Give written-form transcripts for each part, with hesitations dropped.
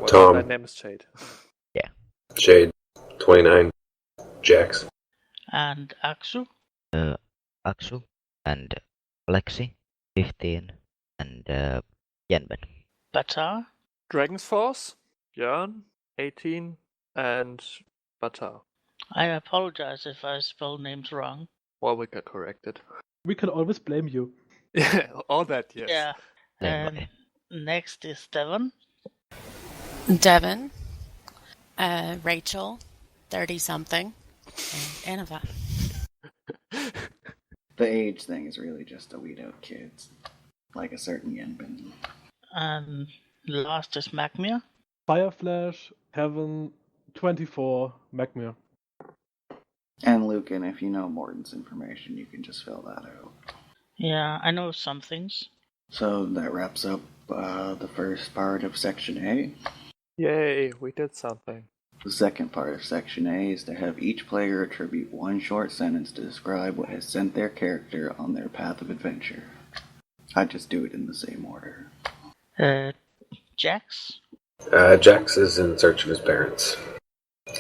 Tom. My name is Shade. Yeah. Shade, 29. Jax. And Aksu? Aksu and Alexi, 15, and Yenben. Batar? Dragon's Force, Björn, 18, and Batar. I apologize if I spell names wrong. Well, we got corrected. We can always blame you. Yeah, all that, yes. Yeah. Blame And next is Devon. Devon, Rachel, 30-something, and Anova. The age thing is really just to weed out kids, like a certain Yenbin. And last is Magmir. Fireflash, Heaven, 24, Magmir. And Lucan, if you know Morton's information, you can just fill that out. Yeah, I know some things. So that wraps up the first part of Section A. Yay, we did something. The second part of Section A is to have each player attribute one short sentence to describe what has sent their character on their path of adventure. I just do it in the same order. Jax? Jax is in search of his parents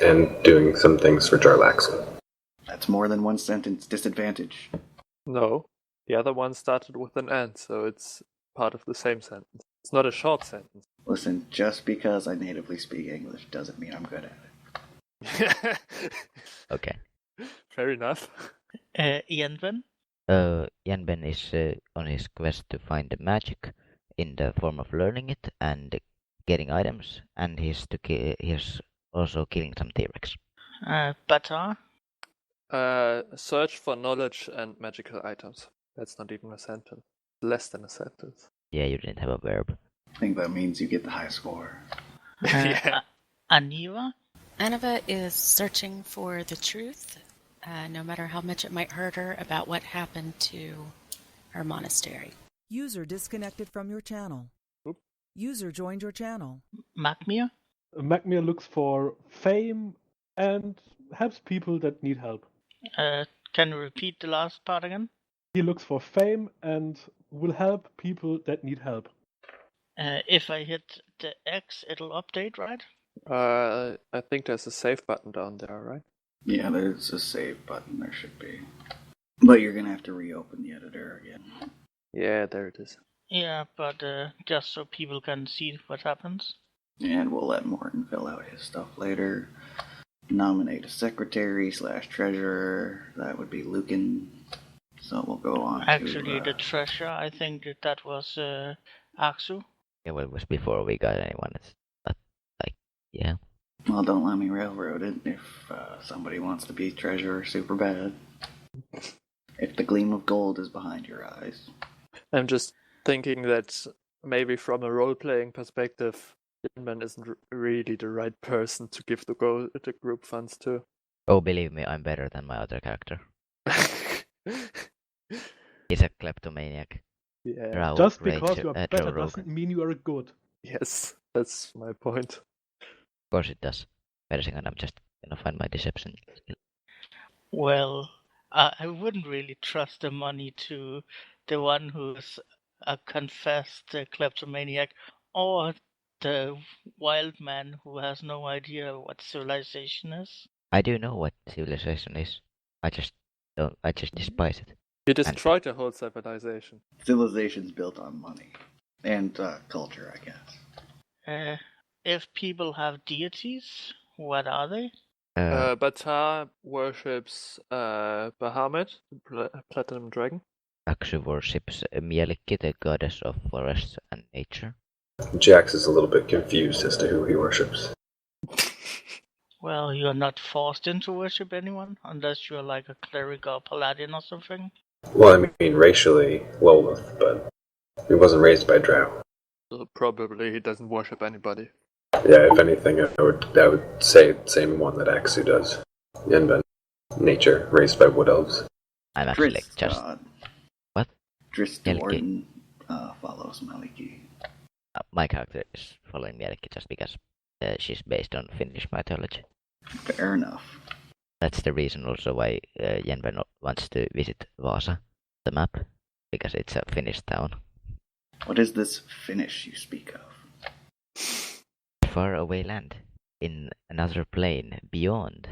and doing some things for Jarlaxle. That's more than one sentence disadvantage. No, the other one started with an N, so it's part of the same sentence. It's not a short sentence. Listen, just because I natively speak English doesn't mean I'm good at it. Okay. Fair enough. Yenben? Yenben is on his quest to find the magic in the form of learning it and getting items, and he's also killing some T-Rex. Batar? Search for knowledge and magical items. That's not even a sentence. Less than a sentence. Yeah, you didn't have a verb. I think that means you get the high score. Yeah. Aniva? Anova is searching for the truth, no matter how much it might hurt her, about what happened to her monastery. User disconnected from your channel. Oop. User joined your channel. Magmir? Magmir looks for fame and helps people that need help. Can you repeat the last part again? He looks for fame and will help people that need help. If I hit the X, it'll update, right? I think there's a save button down there, right? Yeah, there's a save button, there should be. But you're gonna have to reopen the editor again. Yeah, there it is. Yeah, but just so people can see what happens. And we'll let Morton fill out his stuff later. Nominate a secretary/treasurer. That would be Lucan. So we'll go on Actually, to... the treasure, I think that was Aksu. Yeah, well, it was before we got anyone. It's not like, yeah. Well, don't let me railroad it if somebody wants to be treasurer super bad. If the gleam of gold is behind your eyes. I'm just thinking that maybe from a role-playing perspective, Inman isn't really the right person to give the group funds to. Oh, believe me, I'm better than my other character. He's a kleptomaniac. Yeah. Just because you are better doesn't mean you are good. Yes, that's my point. Of course it does. Wait a second, I'm just gonna find my deception skill. Well, I wouldn't really trust the money to the one who's a confessed kleptomaniac or the wild man who has no idea what civilization is. I do know what civilization is. I just despise it. You destroyed the whole civilization. Civilization's built on money. And culture, I guess. If people have deities, what are they? Batar worships Bahamut, the Platinum Dragon. Aksu worships Mielikki, the goddess of forests and nature. Jax is a little bit confused as to who he worships. Well, you're not forced into worship anyone, unless you're like a cleric or paladin or something. Well, I mean, racially, Lolith, but he wasn't raised by Drow. So probably he doesn't worship anybody. Yeah, if anything, I would say the same one that Aksu does. Yenben. Nature, raised by wood elves. I'm actually Drizzt just... God. What? Drizzt Mielikki. Warden follows Maliki. My character is following Mielikki just because she's based on Finnish mythology. Fair enough. That's the reason also why Yenben wants to visit Vaasa, the map, because it's a Finnish town. What is this Finnish you speak of? far away land in another plane beyond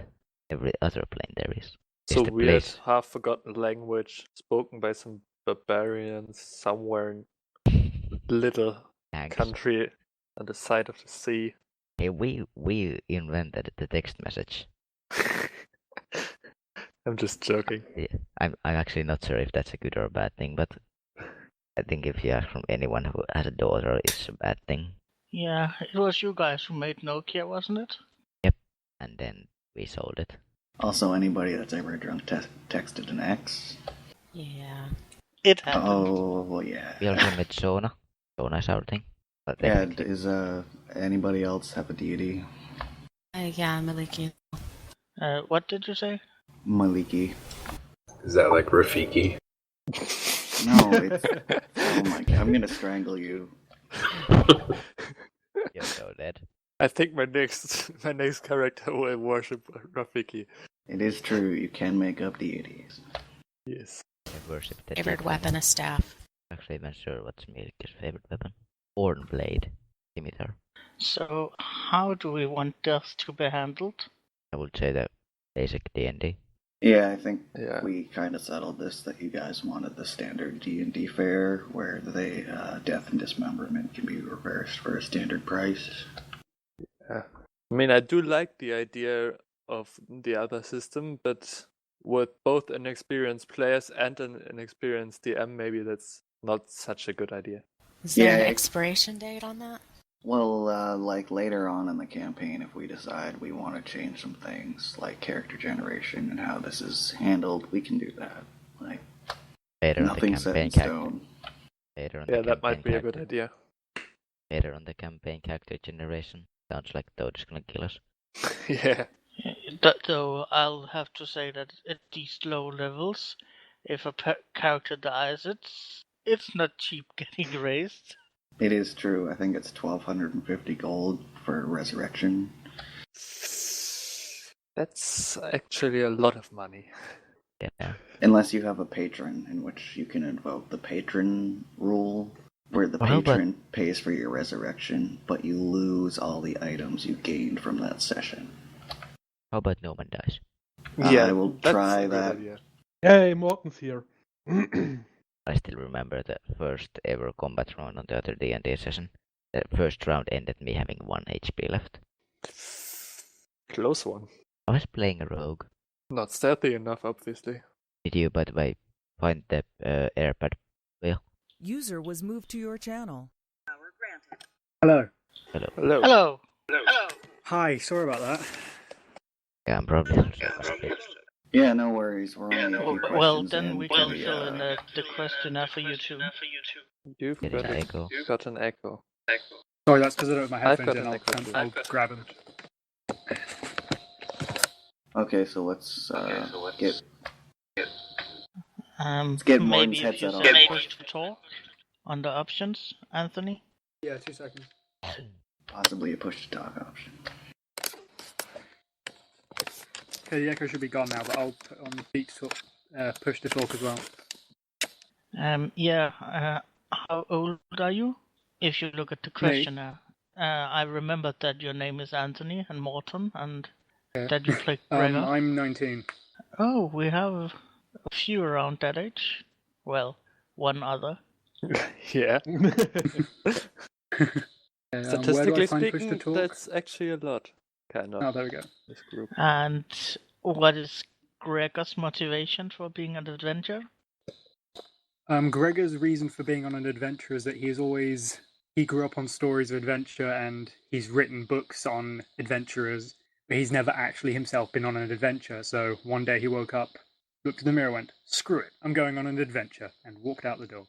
every other plane there is. So the weird, place. half-forgotten language spoken by some barbarians somewhere in a little Thanks. country on the side of the sea. Hey, we invented the text message. I'm just joking. Yeah, I'm actually not sure if that's a good or a bad thing, but I think if you ask from anyone who has a daughter, it's a bad thing. Yeah, it was you guys who made Nokia, wasn't it? Yep, and then we sold it. Also, anybody that's ever drunk texted an ex. Yeah. It happened. Oh, well, yeah. We also met Sona. Sona is our thing. But Yeah, technically- is anybody else have a deity? Yeah, Maliki. What did you say? Maliki. Is that like Rafiki? No, it's... Oh my god, I'm gonna strangle you. You're so dead. I think my next character will worship Rafiki. It is true, you can make up deities. Yes. I worship the Favorite dead. weapon, a staff. Actually, I'm not sure what's Mirke's favorite weapon. Horn blade. Scimitar. So, how do we want death to be handled? I would say that basic D&D. Yeah, I think Yeah. we kind of settled this, that you guys wanted the standard D&D fare, where the death and dismemberment can be reversed for a standard price. Yeah. I mean, I do like the idea of the other system, but with both inexperienced players and an inexperienced DM, maybe that's not such a good idea. Is there an Yeah. expiration date on that? Well, like later on in the campaign, if we decide we want to change some things, like character generation and how this is handled, we can do that. Like, Later on the nothing set in campaign character. stone. Later on Yeah, the that might campaign be a good character- idea. Later on the campaign character generation. Sounds like Toad is gonna kill us. Yeah. Though I'll have to say that at these low levels, if a character dies, it's not cheap getting raised. It is true. I think it's 1,250 gold for resurrection. That's actually a lot of money. Yeah. Unless you have a patron, in which you can invoke the patron rule, where the Well, but- patron pays for your resurrection, but you lose all the items you gained from that session. How about no one dies? I will that's try a good that. idea. Hey, Morton's here. I still remember the first ever combat round on the other D&D session. The first round ended me having 1 HP left. Close one. I was playing a rogue. Not stealthy enough, obviously. Did you, by the way, find the airpad wheel? User was moved to your channel. Hello. Hello. Hello. Hello! Hi, sorry about that. Yeah, I'm probably also Yeah, no worries. We're only a few Well, questions then in we to can the, fill in the questionnaire for you too. You've Getting got, an echo. got an echo. Sorry, that's because I don't have my I've headphones got in. an I'll, echo too. I'll grab them. Okay, so let's get Maybe get Morton's if headset you on. say push to talk on the options, Anthony. Yeah, 2 seconds. possibly a push-to-talk option. Okay, the echo should be gone now, but I'll put on speak to talk, push to talk as well. How old are you? If you look at the questionnaire, I remembered that your name is Anthony and Morton, and Yeah. that you play Gregor. I'm 19. Oh, we have a few around that age. Well, one other. Yeah. Where do Statistically I find push to speaking, talk? that's actually a lot. Kind of. Oh, there we go. This group. And what is Gregor's motivation for being an adventurer? Gregor's reason for being on an adventure is that he grew up on stories of adventure and he's written books on adventurers, but he's never actually himself been on an adventure. So one day he woke up, looked in the mirror, went, "Screw it, I'm going on an adventure," and walked out the door.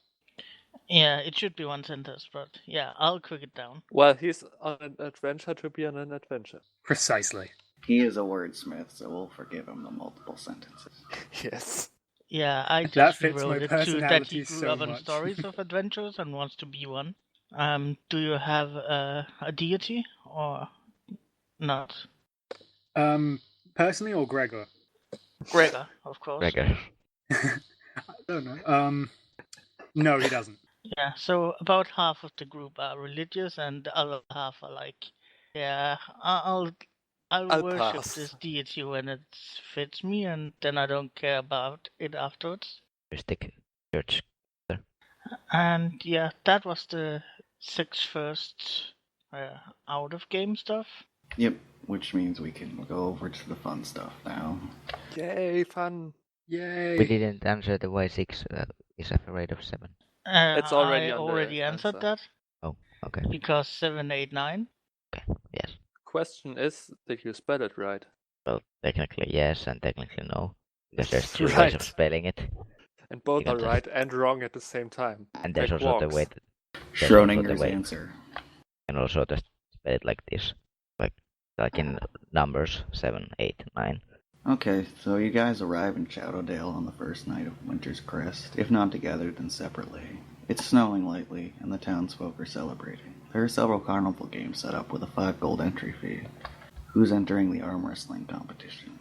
Yeah, it should be one sentence, but yeah, I'll quick it down. Well, he's on an adventure to be on an adventure. Precisely. He is a wordsmith, so we'll forgive him the multiple sentences. Yes. Yeah, I That just fits my wrote it too, that personality he grew so up on much. stories of adventures and wants to be one. Do you have a deity or not? Personally or Gregor? Gregor, of course. Gregor. I don't know. No, he doesn't. Yeah, so about half of the group are religious and the other half are like Yeah, I'll I'll worship pass. this deity when it fits me, and then I don't care about it afterwards. Stick church. And yeah, that was the 6 first out of game stuff. Yep, which means we can go over to the fun stuff now. Yay, fun. Yay! We didn't answer the why 6 is afraid of 7. It's already I on the already answered answer. that Oh, okay. because 7, 8, 9. Okay, yes. Question is, did you spell it right? Well, technically yes, and technically no. Because there's 2 ways of Right. spelling it. And both You are can right and wrong at the same time. And there's Like also the way walks. that there's also the Schrodinger's way, answer. and also just spell it like this. Like in numbers 7, 8, 9. Okay, so you guys arrive in Shadowdale on the first night of Winter's Crest. If not together, then separately. It's snowing lightly, and the townsfolk are celebrating. There are several carnival games set up with a 5 gold entry fee. Who's entering the arm wrestling competition?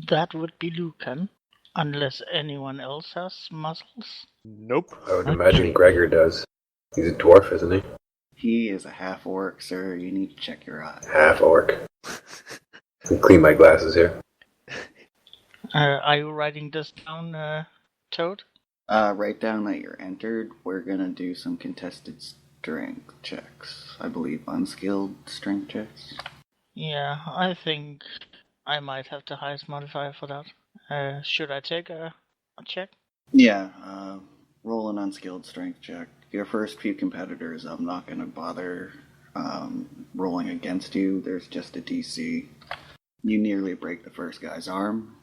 That would be Lucan, unless anyone else has muscles. Nope. I would imagine Gregor does. He's a dwarf, isn't he? He is a half-orc, sir. You need to check your eyes. Half orc. Clean my glasses here. Are you writing this down, Toad? Write down that you're entered. We're gonna do some contested strength checks. I believe unskilled strength checks. Yeah, I think I might have the highest modifier for that. Should I take a check? Yeah, roll an unskilled strength check. Your first few competitors, I'm not gonna bother rolling against you. There's just a DC. You nearly break the first guy's arm.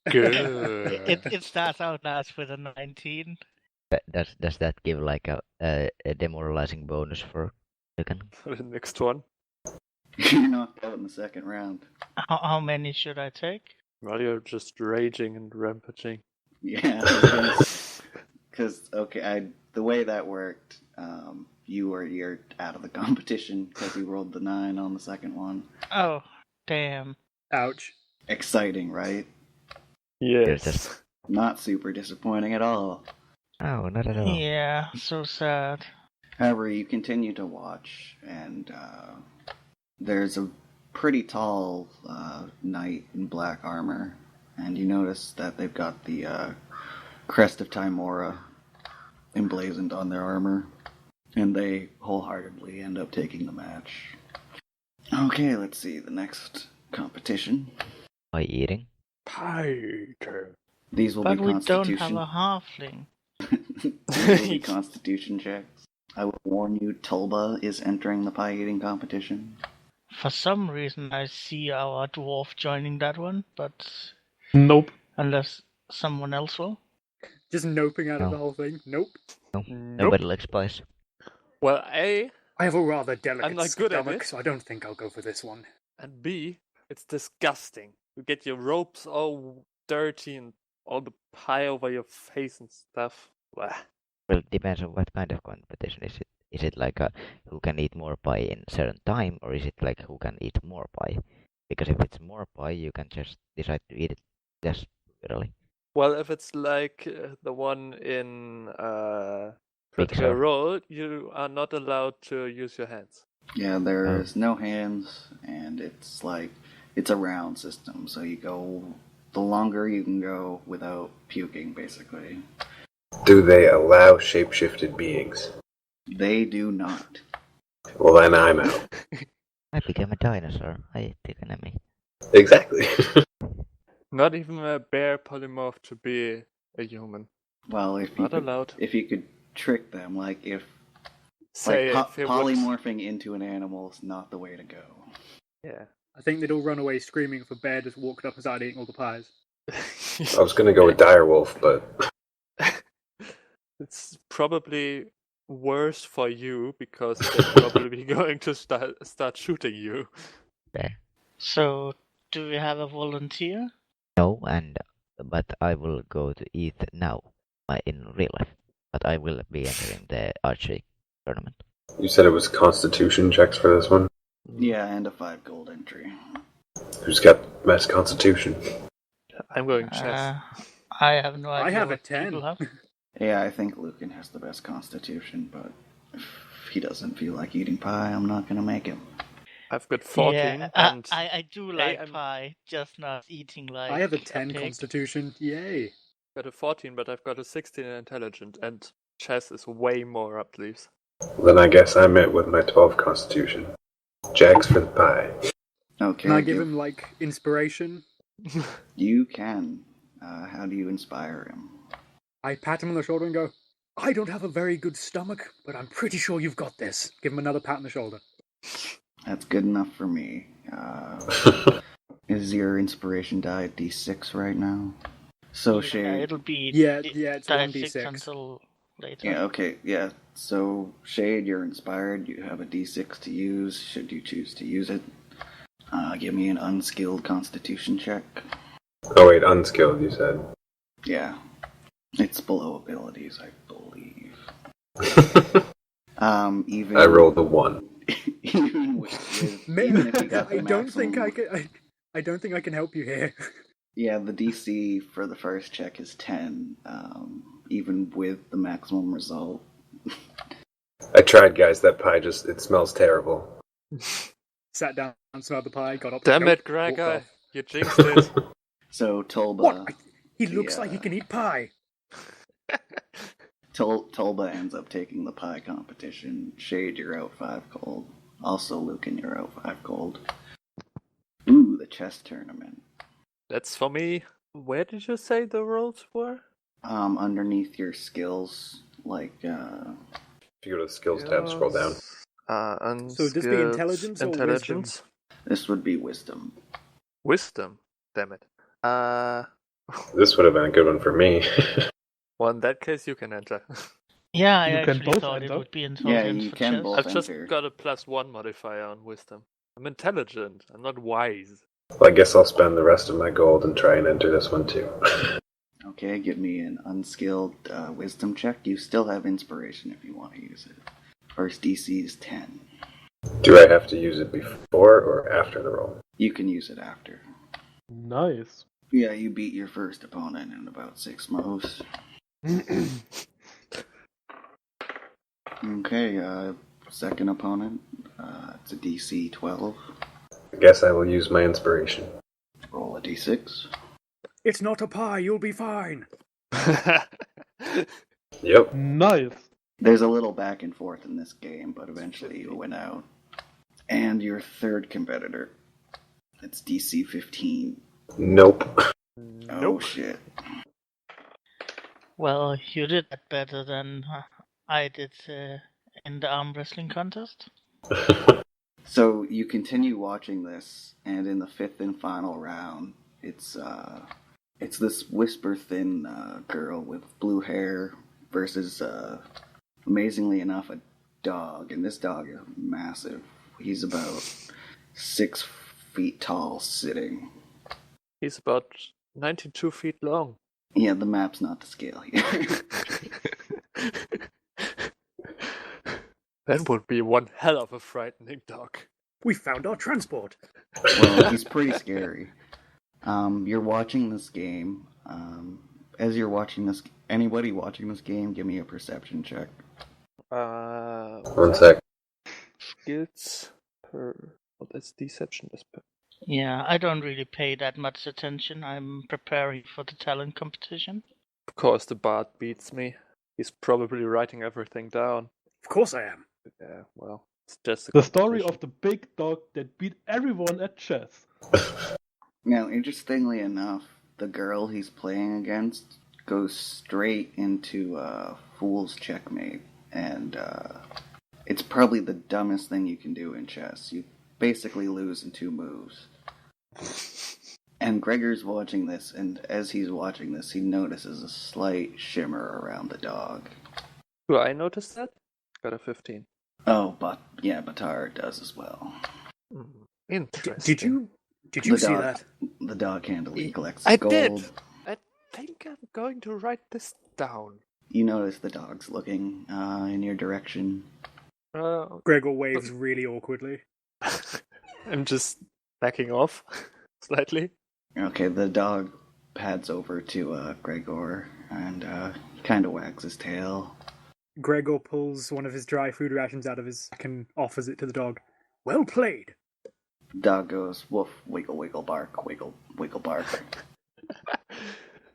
Good. It starts out nice with a 19. Does that give like a demoralizing bonus for Lucan? For the next one. You're knocked out in the second round. How many should I take? Well, you're just raging and rampaging. Yeah, because the way that worked, you're out of the competition because you rolled the 9 on the second one. Oh, damn. Ouch. Exciting, right? Yes. Just- Not super disappointing at all. Oh, not at all. Yeah, so sad. However, you continue to watch, and there's a pretty tall knight in black armor, and you notice that they've got the Crest of Timora emblazoned on their armor, and they wholeheartedly end up taking the match. Okay, let's see, the next competition. By eating? Pyter. These will But be we don't constitution. have a halfling. These will be constitution checks. I will warn you, Tulba is entering the pie eating competition. For some reason, I see our dwarf joining that one, but Nope. unless someone else will. Just noping out of No. the whole thing. Nope. No, Nope. nobody likes spice. Well, A, I have a rather delicate not good at stomach, it. so I don't think I'll go for this one. and B, it's disgusting. You get your ropes all dirty and all the pie over your face and stuff. Blah. Well, it depends on what kind of competition is it. Is it like who can eat more pie in certain time, or is it like who can eat more pie? Because if it's more pie, you can just decide to eat it just literally. Well, if it's like the one in Critical Pixar. Role, you are not allowed to use your hands. Yeah, there's no hands, and it's a round system, so you go, the longer you can go without puking, basically. Do they allow shape-shifted beings? They do not. Well, then I'm out. I became a dinosaur. I ate the enemy. Exactly. Not even a bear polymorph to be a human. Well, Not allowed. if you could trick them, like if Say if it would- polymorphing into an animal is not the way to go. Yeah. I think they'd all run away screaming if a bear just walked up and started eating all the pies. I was gonna go with direwolf, but It's probably worse for you because they're probably going to start shooting you. There. So, do we have a volunteer? No, but I will go to eat now in real life. But I will be entering the archery tournament. you said it was constitution checks for this one? Yeah, and a 5 gold entry. Who's got the best constitution? I'm going chess. I have no idea. I have a what 10. people have. Yeah, I think Lucan has the best constitution, but he doesn't feel like eating pie, I'm not gonna make him. I've got 14, Yeah, and I do like I'm- pie, just not eating like I have a a 10 pig. constitution. Yay. got a 14, but I've got a 16 in intelligence, and chess is way more up sleeves. Then I guess I'm it with my 12 constitution. Jags for the pie. Okay. Can I give him, like, inspiration? You can. How do you inspire him? I pat him on the shoulder and go, I don't have a very good stomach, but I'm pretty sure you've got this. Give him another pat on the shoulder. That's good enough for me. Is your inspiration die at D6 right now? So Shade. It'll be Yeah, it's die 1d6. 6 until later. Yeah, okay, yeah. So Shade, you're inspired. You have a D6 to use, should you choose to use it. Give me an unskilled constitution check. Oh wait, unskilled, you said. Yeah. It's below abilities, I believe. Even I rolled a 1. even even if you got the I don't think maximum- I can. I don't think I can help you here. Yeah, the DC for the first check is 10, even with the maximum result. I tried, guys. That pie it smells terrible. Sat down, smelled the pie, got up. Damn nope, it, Gregor! walked off. You jinxed it. So Tolba, What? He looks Yeah. like he can eat pie. Tolba ends up taking the pie competition. Shade, you're out 5 gold. Also, Lucan, you're out 5 gold. Ooh, the chess tournament. That's for me. Where did you say the rolls were? Underneath your skills, like, If you go to the skills tab, scroll down. So would this be intelligence or intelligence? this would be wisdom. Wisdom. Damn it. This would have been a good one for me. Well, in that case, you can enter. Yeah, I You can actually both thought it enter. would be Yeah, intelligence you for can chess. both. I've just enter. got a +1 modifier on wisdom. I'm intelligent. I'm not wise. Well, I guess I'll spend the rest of my gold and try and enter this one too. Okay, give me an unskilled wisdom check. You still have inspiration if you want to use it. First DC is 10. Do I have to use it before or after the roll? You can use it after. Nice. Yeah, you beat your first opponent in about 6 moves. Okay, second opponent. It's a DC 12. I guess I will use my inspiration. Roll a D6. It's not a pie. You'll be fine. Yep. Nice. There's a little back and forth in this game, but eventually you win out. And your third competitor. It's DC 15. Nope. Oh Nope. shit. Well, you did that better than I did in the arm wrestling contest. So you continue watching this, and in the 5th and final round, it's this whisper-thin girl with blue hair versus, amazingly enough, a dog. And this dog is massive. He's about 6 feet tall, sitting. He's about 92 feet long. Yeah, the map's not to scale here. That would be one hell of a frightening dog. We found our transport. Well, he's pretty scary. You're watching this game. As you're watching this, anybody watching this game, give me a perception check. 1 sec. Skills per... Oh, that's deception. That's per... Yeah, I don't really pay that much attention. I'm preparing for the talent competition. Of course, the bard beats me. He's probably writing everything down. Of course I am. Yeah, well, it's just a The story competition. of the big dog that beat everyone at chess. Now, interestingly enough, the girl he's playing against goes straight into Fool's Checkmate, and it's probably the dumbest thing you can do in chess. You basically lose in 2 moves. And Gregor's watching this, and as he's watching this, he notices a slight shimmer around the dog. Do I notice that? Got a 15. Oh, but yeah, Batar does as well. Interesting. Did you The see dog- that? The dog handily collects I gold. did. I think I'm going to write this down. You notice the dog's looking in your direction. Gregor waves really awkwardly. I'm just backing off slightly. Okay, the dog pads over to Gregor and kind of wags his tail. Gregor pulls one of his dry food rations out of his sack and offers it to the dog. Well played. Dog goes, woof, wiggle, wiggle, bark, wiggle, wiggle, bark.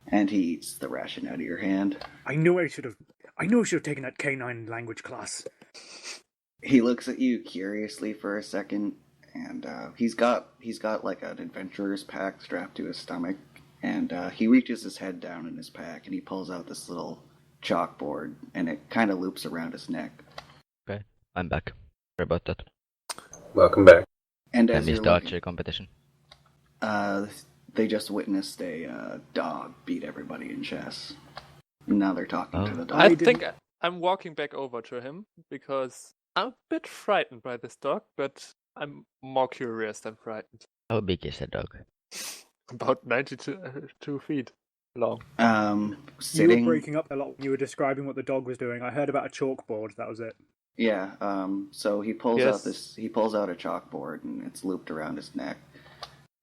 And he eats the ration out of your hand. I knew I should have taken that canine language class. He looks at you curiously for a second, and he's got like an adventurer's pack strapped to his stomach, and he reaches his head down in his pack, and he pulls out this little chalkboard, and it kind of loops around his neck. Okay, I'm back. Sorry about that. Welcome back. And I as missed the archery competition. They just witnessed a dog beat everybody in chess. Now they're talking to the dog. I think I'm walking back over to him because I'm a bit frightened by this dog, but I'm more curious than frightened. How big is the dog? About 92 feet long. Sitting. You were breaking up a lot when you were describing what the dog was doing. I heard about a chalkboard, that was it. Yeah, so he pulls out a chalkboard, and it's looped around his neck.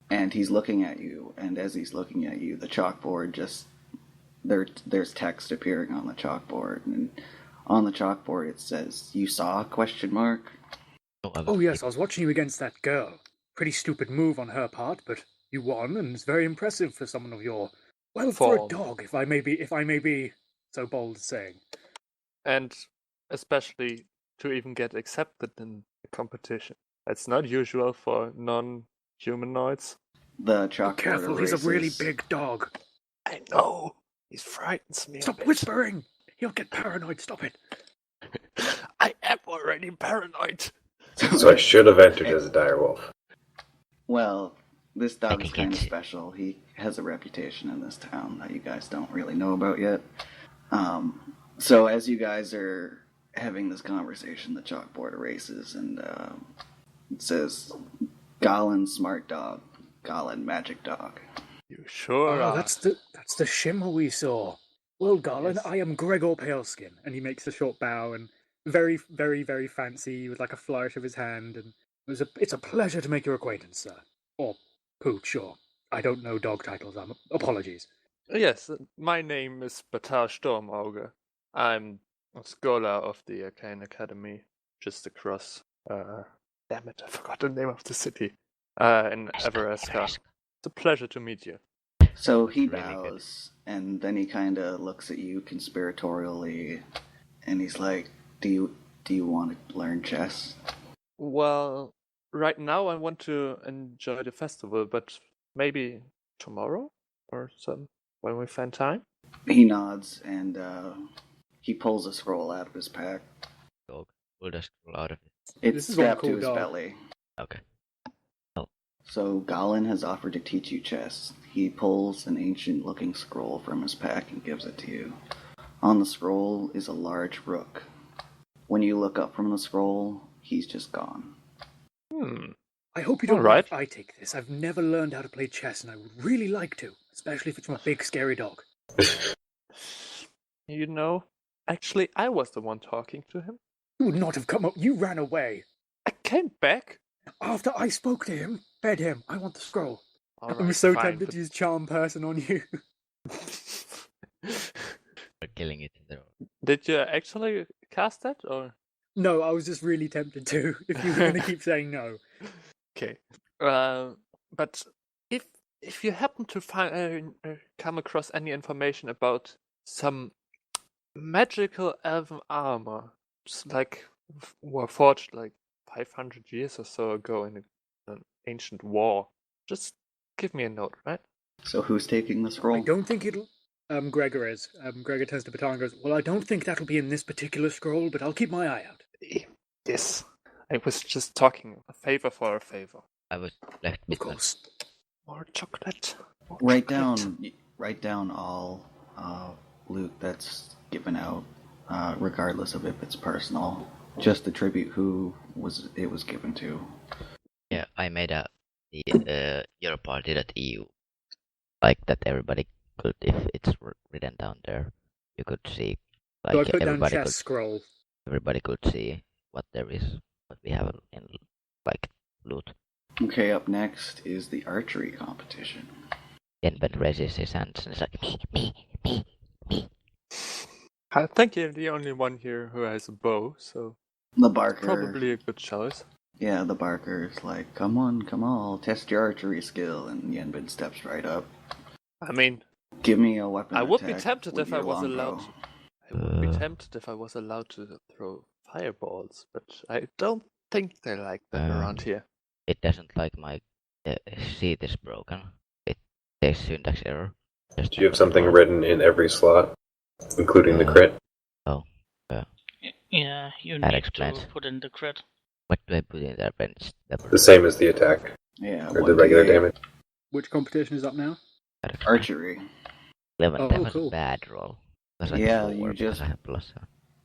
And he's looking at you, and as he's looking at you, the chalkboard just... There's text appearing on the chalkboard, and on the chalkboard it says, "You saw?" ? Oh yes, I was watching you against that girl. Pretty stupid move on her part, but you won, and it's very impressive for someone of your... Well, for a dog, if I may be so bold as saying. And especially to even get accepted in the competition. That's not usual for non-humanoids. The chalkboard Careful, erases. he's a really big dog. I know. He frightens me. Stop whispering! He'll get paranoid, stop it. I am already paranoid. So I should have entered as a direwolf. Well, this dog is kind of special. He has a reputation in this town that you guys don't really know about yet. So as you guys are having this conversation, the chalkboard erases, and it says, "Gollin smart dog, Gollin magic dog." You sure are. That's the shimmer we saw. Well, Garland, Yes. I am Gregor Paleskin. And he makes a short bow and very, very, very fancy with like a flourish of his hand. And it's a pleasure to make your acquaintance, sir. Or Pooch, or I don't know dog titles. Apologies. Yes, my name is Batar Stormauge. I'm a scholar of the Arcane Academy, just across... damn it, I forgot the name of the city. In Everesca. It's a pleasure to meet you. So he Really bows, and then he kind of looks at you conspiratorially, and he's like, do you want to learn chess? Well, right now I want to enjoy the festival, but maybe tomorrow or some when we find time. He nods, and he pulls a scroll out of his pack. Dog. Pull the scroll out of it. It's This is one strapped to cool his dog. belly. Okay. So Gollin has offered to teach you chess. He pulls an ancient-looking scroll from his pack and gives it to you. On the scroll is a large rook. When you look up from the scroll, he's just gone. I hope you don't All right. mind if I take this. I've never learned how to play chess, and I would really like to, especially if it's from a big, scary dog. You know, actually I was the one talking to him. You would not have come up. You ran away. I came back. After I spoke to him, fed him, I want the scroll. All I'm right, so fine, tempted but- to use charm person on you. We're killing it in the road. Did you actually cast that, or? No, I was just really tempted to, if you were going to keep saying no. Okay. But if you happen to come across any information about some magical elven armor, like were forged like 500 years or so ago in an ancient war, just give me a note, right? So who's taking the scroll? I don't think it'll... Gregor is. Gregor turns to Batar and goes, well, I don't think that'll be in this particular scroll, but I'll keep my eye out. Yes. I was just talking a favor for a favor. I was left Of with course. More chocolate. More Write chocolate. down all loot that's given out, regardless of if it's personal. Just attribute who it was given to. Yeah, I made your party that EU, like that everybody could, if it's written down there, you could see, So I like put down everybody chess could, scroll. everybody could see what there is, what we have in, like, loot. Okay, up next is the archery competition. Yenben raises his hands and is like, me. I think you're the only one here who has a bow, so The Barker. probably a good choice. Yeah, the Barker's like, come on, I'll test your archery skill, and Yenbin steps right up. I mean, Give me a weapon I would be attack tempted with if I your was longbow. allowed. I would be tempted if I was allowed to throw fireballs, but I don't think they like that around here. It doesn't like my sheet is broken. It says syntax error. Do you have something written in every slot, including the crit? Oh, Yeah, you That need explains. to put in the crit. what do I put in there when it's The same as the attack, Yeah, or the regular 1d8. damage. Which competition is up now? Archery. 11? Oh, That was cool. a bad roll. It was like Yeah, 4 you because just I have plus.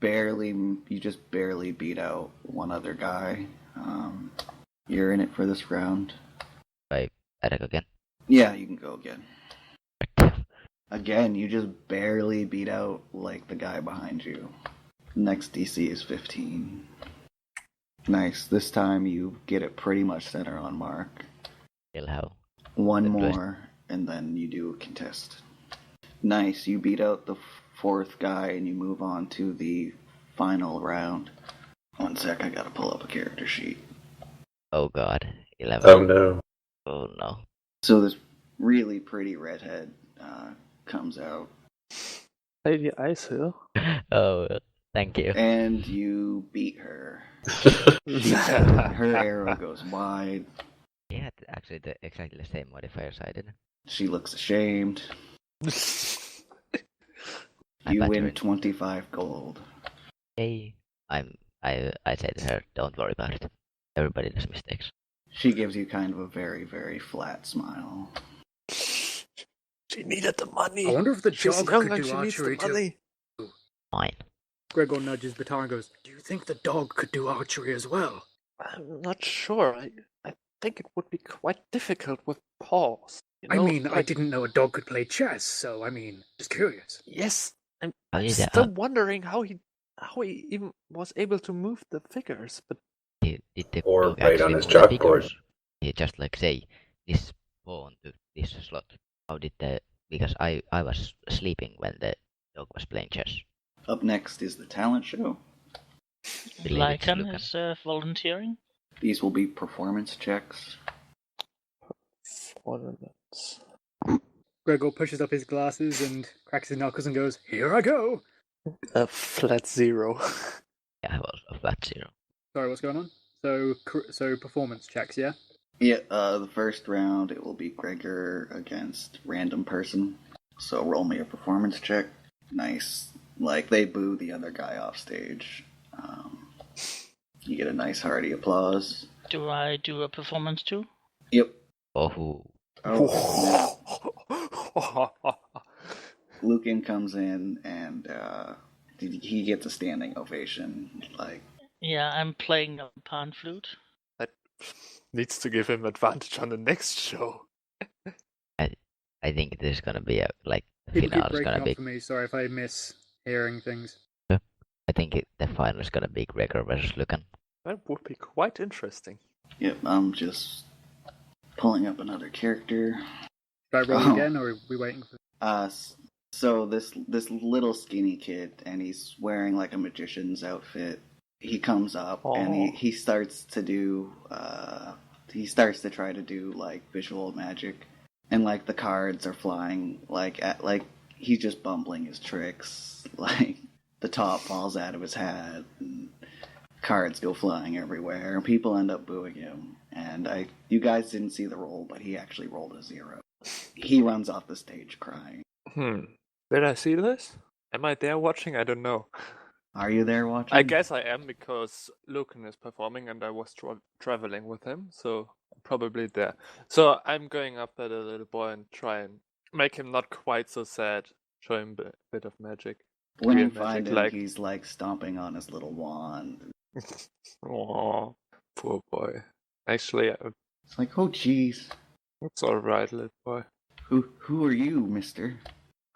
you just barely beat out one other guy. You're in it for this round. I attack again. Yeah, you can go again. Again, you just barely beat out like the guy behind you. Next DC is 15. Nice. This time you get it pretty much center on mark. Still how? One Good more, and then you do a contest. Nice. You beat out the fourth guy, and you move on to the final round. One sec, I gotta pull up a character sheet. Oh god. 11. Oh no. Oh no. So this really pretty redhead comes out, Lady Icehill. Oh, thank you. and you beat her. Her arrow goes wide. Yeah, actually exactly the same modifiers I did. She looks ashamed. I You bet win you're in- 25 gold. Hey, I said to her, don't worry about it. Everybody does mistakes. She gives you kind of a very, very flat smile. She needed the money. I wonder if the She's dog young could and do she needs the archery too. money. Fine. Gregor nudges Batar and goes, "Do you think the dog could do archery as well?" I'm not sure. I think it would be quite difficult with paws. You I know, mean, I like- didn't know a dog could play chess, so I mean, just curious. Yes, I'm How did still wondering how he even was able to move the figures. But did the Or dog write on actually his move the chalkboard. figures? He just like say this pawn to this slot. How did the because I was sleeping when the dog was playing chess. Up next is the talent show. Believe it's Lycan Lucan. is volunteering. These will be performance checks. ornaments. Gregor pushes up his glasses and cracks his knuckles and goes, "Here I go!" A flat 0. Yeah, I was a flat 0. Sorry, what's going on? So performance checks, yeah? Yeah, the first round it will be Gregor against random person. So roll me a performance check. Nice. Like, they boo the other guy off stage. You get a nice hearty applause. Do I do a performance too? Yep. Oh, Oh, Lucan comes in and he gets a standing ovation. Like, Yeah, I'm playing a pan flute. That needs to give him advantage on the next show. I think this is gonna be a like the People final keep is breaking gonna up be. for me. Sorry if I miss hearing things. I think the final is gonna be Gregor versus Lucan. That would be quite interesting. yep, I'm just pulling up another character. Should I roll Oh. again, or are we waiting for... So this little skinny kid, and he's wearing like a magician's outfit. He comes up and Aw. he starts to do try to do like visual magic, and like the cards are flying like he's just bumbling his tricks. Like the top falls out of his hat, and cards go flying everywhere, and people end up booing him. And you guys didn't see the roll, but he actually rolled a 0. He runs off the stage crying. Did I see this? Am I there watching? I don't know. Are you there watching? I guess I am because Lucan is performing and I was traveling with him, so I'm probably there. So I'm going up at a little boy and try and make him not quite so sad. Show him a bit of magic. When you real find magic, him, like- he's like stomping on his little wand. Aww, poor boy. Actually, It's like, oh jeez, it's alright, little boy. who are you, mister?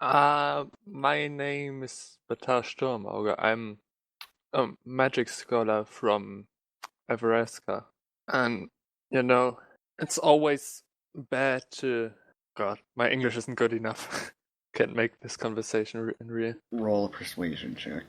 My name is Batar Sturmauge. I'm a magic scholar from Everesca. And, you know, it's always bad to... God, my English isn't good enough. Can't make this conversation in real. Roll a persuasion check.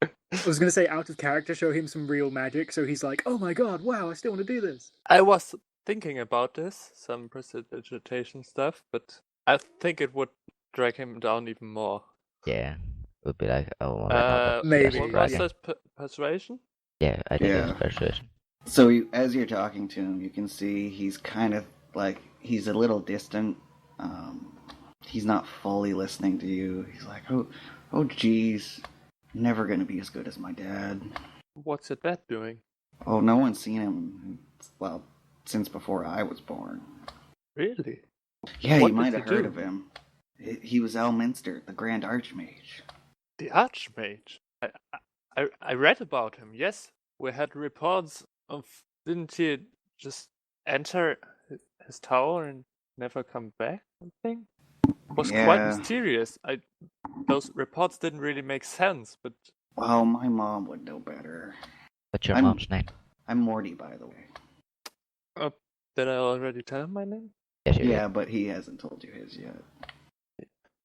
I was going to say out of character, show him some real magic, so he's like, oh my god, wow, I still want to do this. I was thinking about this, some prestidigitation stuff, but I think it would drag him down even more. Yeah. It would be like, oh, maybe. What was this persuasion? Yeah, I think it was persuasion. So as you're talking to him, you can see he's kind of like, he's a little distant. He's not fully listening to you. He's like, oh geez, never gonna be as good as my dad. What's your dad doing? Oh, no one's seen him, well, since before I was born. Really? Yeah, What you might did have he heard do? of him. He was Elminster, the Grand Archmage. The Archmage? I read about him, yes. We had reports of, didn't he just enter his tower and never come back, something? It was quite Yeah. mysterious. Those reports didn't really make sense, but... Well, my mom would know better. What's your I'm- mom's name? I'm Morty, by the way. Did I already tell him my name? Yes, you did. Yeah, but he hasn't told you his yet.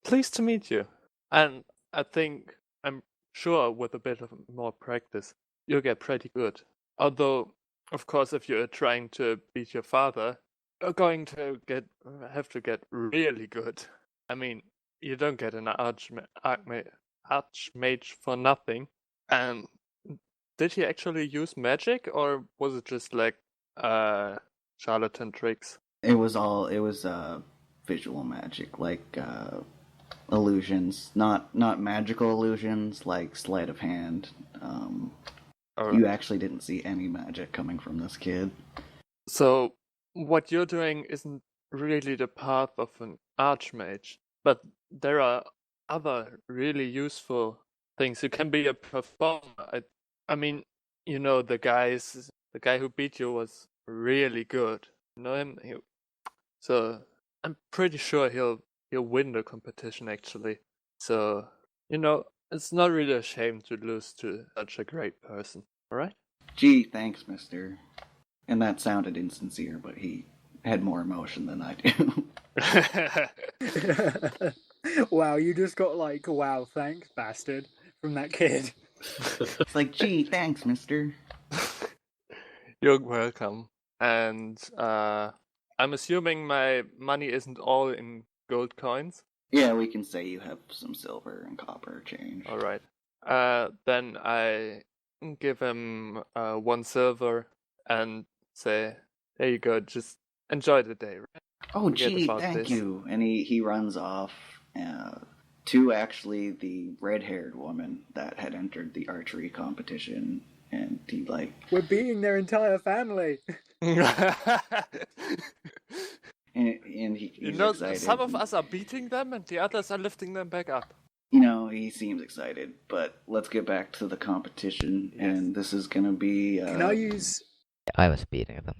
Pleased to meet you. And I'm sure with a bit of more practice, you'll get pretty good. Although, of course, if you're trying to beat your father, you're going to have to get really good. I mean, you don't get an archmage for nothing. And did he actually use magic, or was it just like charlatan tricks? It was visual magic, like illusions, not magical illusions like sleight of hand. You actually didn't see any magic coming from this kid. So what you're doing isn't really the path of an archmage, but there are other really useful things. You can be a performer. I mean, you know, the guy who beat you was really good. You know him? So I'm pretty sure he'll win the competition actually. So, you know, it's not really a shame to lose to such a great person, alright? Gee, thanks, mister. And that sounded insincere, but he had more emotion than I do. Wow, you just got like, wow, thanks, bastard, from that kid. It's like, gee, thanks, mister. You're welcome. And I'm assuming my money isn't all in gold coins? Yeah, we can say you have some silver and copper change. Alright. Then I give him 1 silver and say, there you go, just enjoy the day, right? Oh, Forget gee, about thank this. you. And he runs off to actually the red-haired woman that had entered the archery competition. And he like... We're beating their entire family. And he's You know, excited. some of us are beating them and the others are lifting them back up. You know, he seems excited, but let's get back to the competition, and this is gonna be... Can I use I was beating them.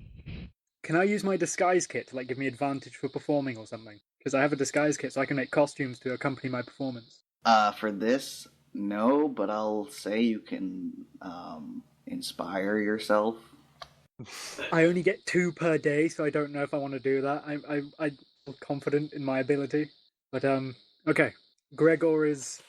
my disguise kit to like give me advantage for performing or something? Because I have a disguise kit, so I can make costumes to accompany my performance. For this, no, but I'll say you can inspire yourself. I only get 2 per day, so I don't know if I want to do that. I'm confident in my ability, but okay. Gregor is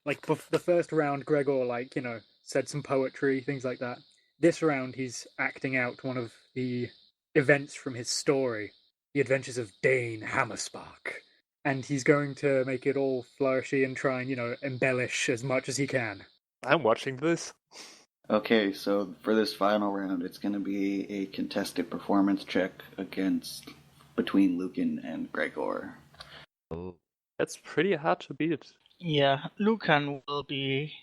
like the first round. Gregor said some poetry, things like that. This round, he's acting out one of the events from his story, The Adventures of Dane Hammerspark, and he's going to make it all flourishy and try and embellish as much as he can. I'm watching this. Okay, so for this final round, it's going to be a contested performance check between Lucan and Gregor. Oh, That's pretty hard to beat. Yeah, Lucan will be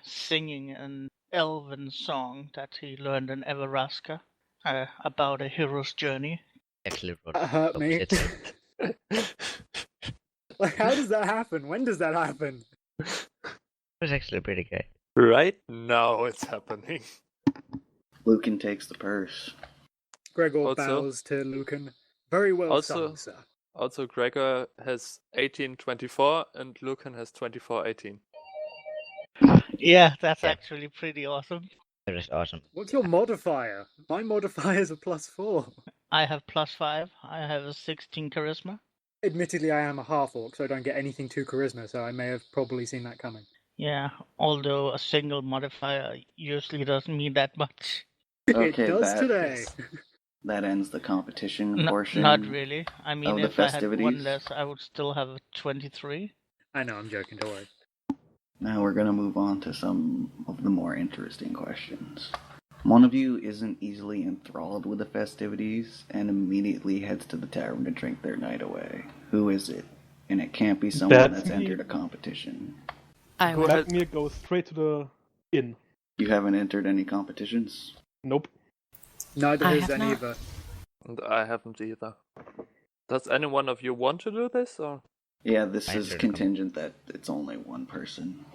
singing an elven song that he learned in Everraska about a hero's journey. actually wrote That hurt me. it. Like, how does that happen? When does that happen? It was actually pretty great. Right now it's happening. Lucan takes the purse. Gregor Also- bows to Lucan. Very well Also- sung, sir. Also, Gregor has 1824 and Lucan has 2418. Yeah, that's Yeah. actually pretty awesome. It was awesome. What's your modifier? My modifier is a +4. I have +5. I have a 16 charisma. Admittedly, I am a half-orc, so I don't get anything to charisma, so I may have probably seen that coming. Yeah, although a single modifier usually doesn't mean that much. Okay, It does that, today. that ends the competition portion. Not really. I mean, of the if I had one festivities. less, I would still have a 23. I know, I'm joking, don't worry. Now we're going to move on to some of the more interesting questions. One of you isn't easily enthralled with the festivities and immediately heads to the tavern to drink their night away. Who is it? And it can't be someone that's me. entered a competition. I would. Let me go straight to the inn. You haven't entered any competitions? Nope. Neither I has have not. either. And I haven't either. Does any one of you want to do this, or? Yeah, this I is entered contingent that it's only one person.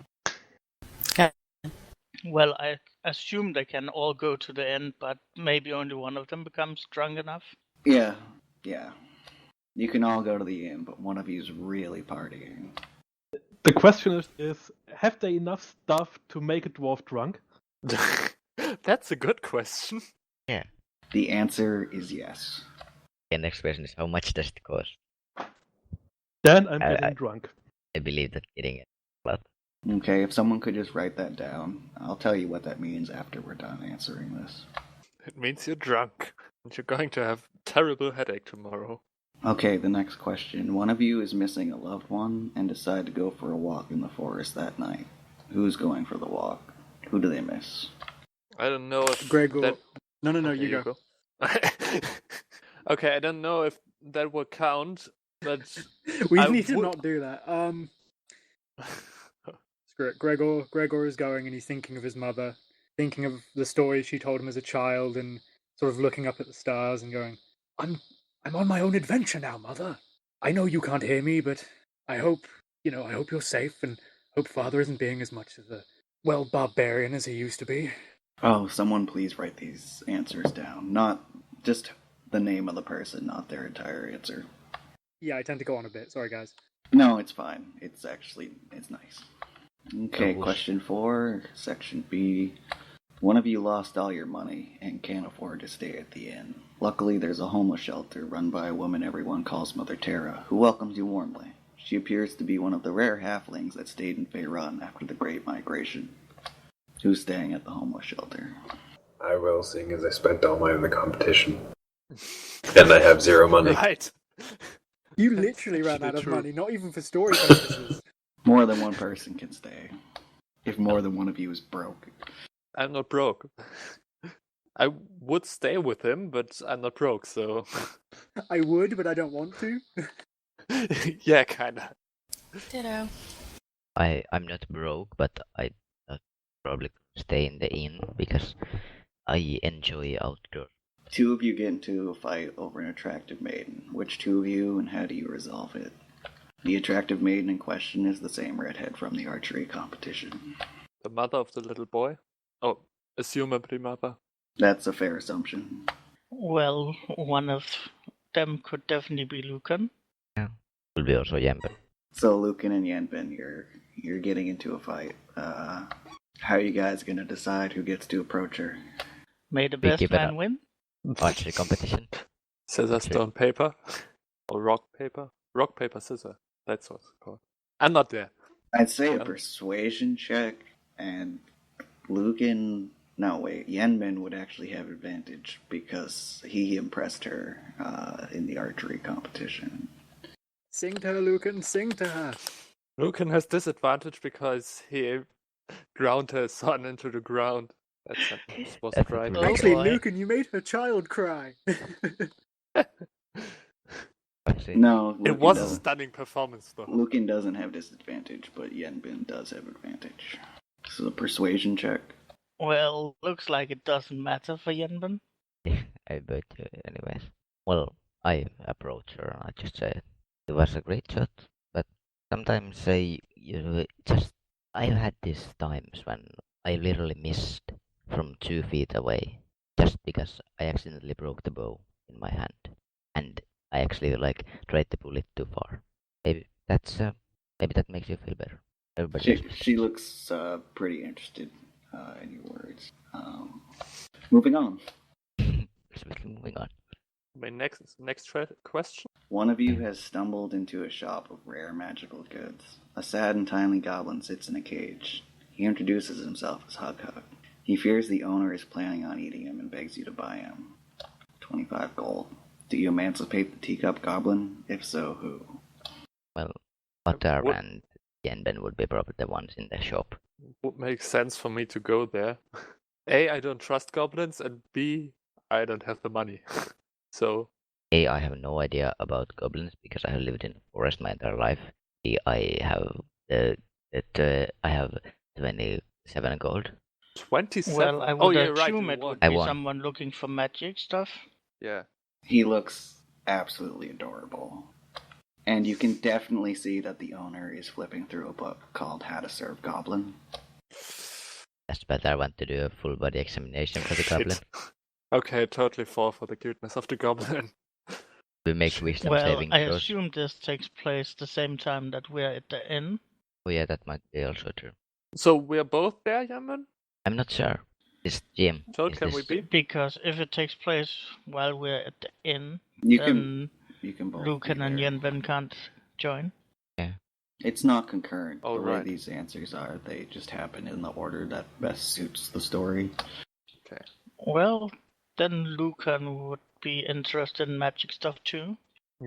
Well, I assume they can all go to the end, but maybe only one of them becomes drunk enough. Yeah. You can all go to the inn, but one of you's really partying. The question is, have they enough stuff to make a dwarf drunk? That's a good question. Yeah. The answer is yes. The next question is how much does it cost? Then I'm I- getting drunk. I believe that getting it a lot. Okay, if someone could just write that down, I'll tell you what that means after we're done answering this. It means you're drunk, and you're going to have a terrible headache tomorrow. Okay, the next question. One of you is missing a loved one and decide to go for a walk in the forest that night. Who's going for the walk? Who do they miss? I don't know if Gregor. that... No, Okay, you go. Okay, I don't know if that will count, but We I need to would- not do that. Screw it. Gregor is going and he's thinking of his mother, thinking of the stories she told him as a child, and sort of looking up at the stars and going, I'm on my own adventure now, Mother. I know you can't hear me, but I hope you're safe, and hope Father isn't being as much of a, well, barbarian as he used to be. Oh, someone please write these answers down. Not just the name of the person, not their entire answer. Yeah, I tend to go on a bit. Sorry, guys. No, it's fine. It's nice. Okay, Goals. question 4, section B. One of you lost all your money and can't afford to stay at the inn. Luckily, there's a homeless shelter run by a woman everyone calls Mother Terra, who welcomes you warmly. She appears to be one of the rare halflings that stayed in Faerun after the Great Migration. Who's staying at the homeless shelter? I will, seeing as I spent all mine in the competition. And I have 0 money. Right. You literally ran actually out of true. money, not even for story purposes. More than one person can stay. If more than one of you is broke. I'm not broke. I would stay with him, but I'm not broke, so... I would, but I don't want to. Yeah, kinda. Ditto. I'm not broke, but I probably stay in the inn because I enjoy outdoor. 2 of you get into a fight over an attractive maiden. Which 2 of you, and how do you resolve it? The attractive maiden in question is the same redhead from the archery competition. The mother of the little boy? Oh, assumably mother. That's a fair assumption. Well, one of them could definitely be Lucan. Will be also Yamper. So Lucan and Yenbin, you're getting into a fight. How are you guys gonna decide who gets to approach her? May the We best keep it man up. win? Archery competition. Scissor, Okay. stone, paper. Or rock, paper. Rock, paper, scissor. That's what it's called. I'm not there. I'd say a persuasion check, and Yenbin would actually have advantage because he impressed her in the archery competition. Sing to her, Lucan, sing to her. Lucan has disadvantage because he ground his son into the ground. That sentence was That's right. Oh, Actually, boy. Lucan, you made her child cry. Actually, No, It Lucan was a doesn't. stunning performance, though. Lucan doesn't have disadvantage, but Yenbin does have advantage. So the persuasion check. Well, looks like it doesn't matter for Yenbin. I bet you anyways. Well, I approach her and I just say it was a great shot, but sometimes I've had these times when I literally missed from 2 feet away just because I accidentally broke the bow in my hand and I actually tried to pull it too far. Maybe that makes you feel better. Everybody She looks pretty interested in your words. Moving on. Moving on. My next question. One of you has stumbled into a shop of rare magical goods. A sad and tiny goblin sits in a cage. He introduces himself as Hug Hug. He fears the owner is planning on eating him and begs you to buy him. 25 gold. Do you emancipate the teacup goblin? If so, who? Well, Butter What- and Yenben would be probably the ones in the shop. Would make sense for me to go there. A, I don't trust goblins, and B, I don't have the money. So, A, I have no idea about goblins because I have lived in the forest my entire life. B, I have 27 gold. 27. Well, I oh, would yeah, right. assume you it won. would I be won. someone looking for magic stuff. Yeah. He looks absolutely adorable. And you can definitely see that the owner is flipping through a book called How to Serve Goblin. That's better. I want to do a full body examination for the Shit. goblin. Okay, totally fall for the cuteness of the goblin. We make wisdom Well, saving I throws. assume this takes place the same time that we're at the inn. Oh yeah, that might be also true. So we're both there, Yaman? I'm not sure. This Jim. Toad, is can this... we be? Because if it takes place while we're at the inn, You then can both Lucan be and there. Yenben can't join. It's not concurrent. Oh, the way right. these answers are, they just happen in the order that best suits the story. Okay. Well, then Lucan would be interested in magic stuff too.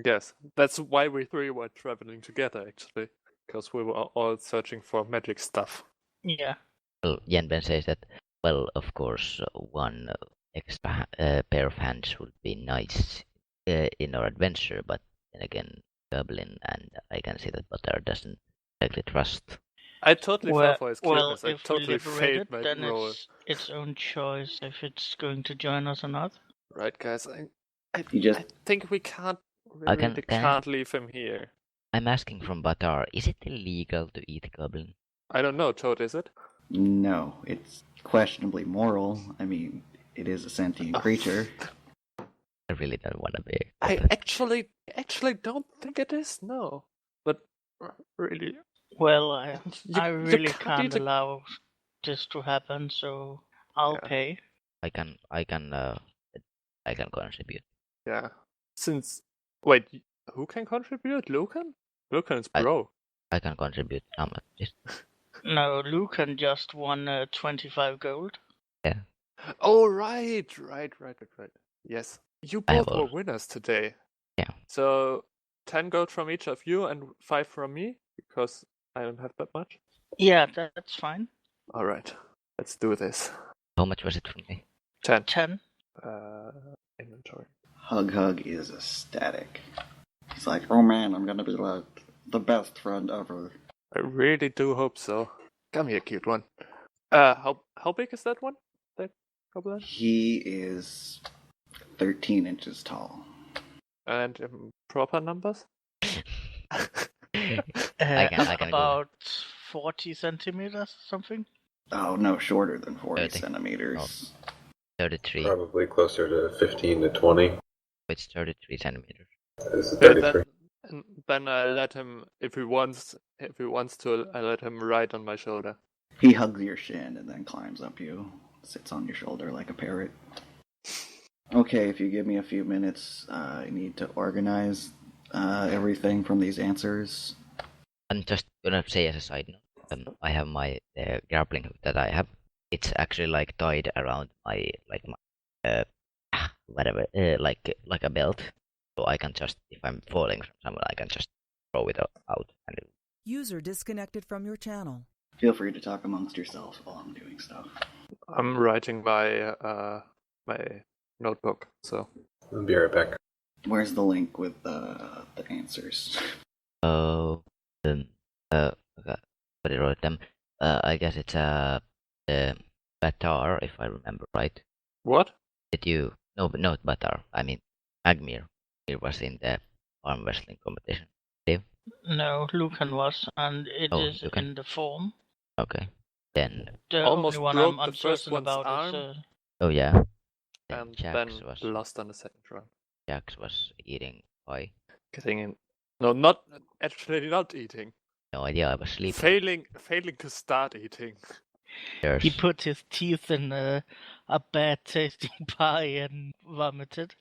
Yes, that's why we three were traveling together, actually. Because we were all searching for magic stuff. Yeah. Well, Yenben says that, well, of course, one extra pair of hands would be nice in our adventure, but then again, Goblin and I can see that Butter doesn't exactly trust. I totally fell for his well, cuteness. I if totally we liberate failed it, my then role. it's its own choice if it's going to join us or not. Right, guys. I You think we can't. We I really can- can't leave him here. I'm asking from Butter, is it illegal to eat Goblin? I don't know, Toad, is it? No, it's questionably moral. I mean, it is a sentient creature. I really don't want to be. I actually don't think it is, no. But really, Well, I you really can't can't eat a- allow this to happen, so I'll Yeah. pay. I can contribute. yeah. Since wait, who can contribute? Lucan? Lucan is I- bro. I can contribute how much? No, Lucan just won 25 gold. Oh right. Yes, you I have both were all- winners today. Yeah. So 10 gold from each of you and 5 from me because I don't have that much. Yeah, that's fine. All right, let's do this. How much was it from me? 10. 10. Inventory. Hug Hug is ecstatic. He's like, oh man, I'm gonna be like the best friend ever. I really do hope so. Come here, cute one. How big is that one? That goblin? He is 13 inches tall. And proper numbers? I can go. About 40 centimeters or something. Oh, no, shorter than 40 30. centimeters. 33. Probably closer to 15 to 20. It's 33 centimeters. This is Yeah, 33. then I let him, if he wants to, I let him ride on my shoulder. He hugs your shin and then climbs up you, sits on your shoulder like a parrot. Okay, if you give me a few minutes, I need to organize everything from these answers. I'm just gonna say as a side note, I have my grappling hook that I have. It's actually like tied around my like a belt, so I can just, if I'm falling from somewhere, I can just throw it out. And User disconnected from your channel. Feel free to talk amongst yourselves while I'm doing stuff. I'm writing my my notebook, so I'll be right back. Where's the link with the answers? okay, but I wrote them. I guess it's Batar, if I remember right. what? Did you? No, but not Batar. I mean Agmir. He was in the arm wrestling competition. No, Lucan was, and it Oh, is Lucan. in the form. Okay, then. The Almost only one broke I'm the first uncertain one's about arm. is Oh yeah. Then And Jax then was lost on the second round. Jax was eating pie. Getting in. No, not eating. No idea. I was sleeping. Failing to start eating. There's he put his teeth in a bad tasting pie and vomited.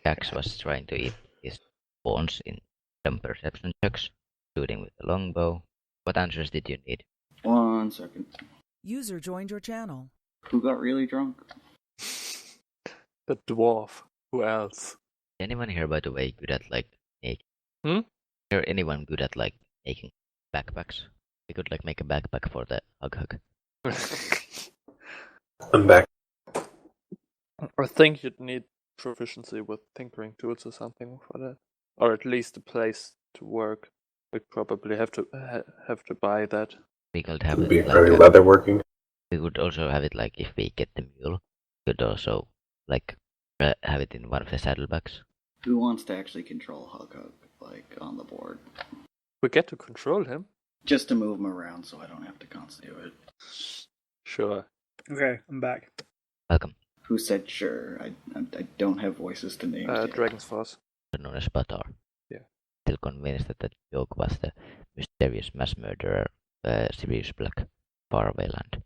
Jax was trying to eat his pawns in some perception checks, shooting with the longbow. What answers did you need? 1 second. User joined your channel. Who got really drunk? The dwarf. Who else? Anyone here, by the way, good at like making? Hmm? Here, anyone good at like making backpacks? We could like make a backpack for the hug. I'm back. I think you'd need proficiency with tinkering tools or something for that, or at least a place to work. We'd probably have to buy that. We could have Would it be like very leatherworking. we could also have it like if we get the mule, we could also like have it in one of the saddlebags. Who wants to actually control Hug, like, on the board? We get to control him. Just to move him around so I don't have to constantly do it. Sure. Okay, I'm back. Welcome. Who said sure? I don't have voices to name. Dragon's Force. Known as Batar. Yeah. Still convinced that the joke was the mysterious mass murderer, Sirius Black, faraway land.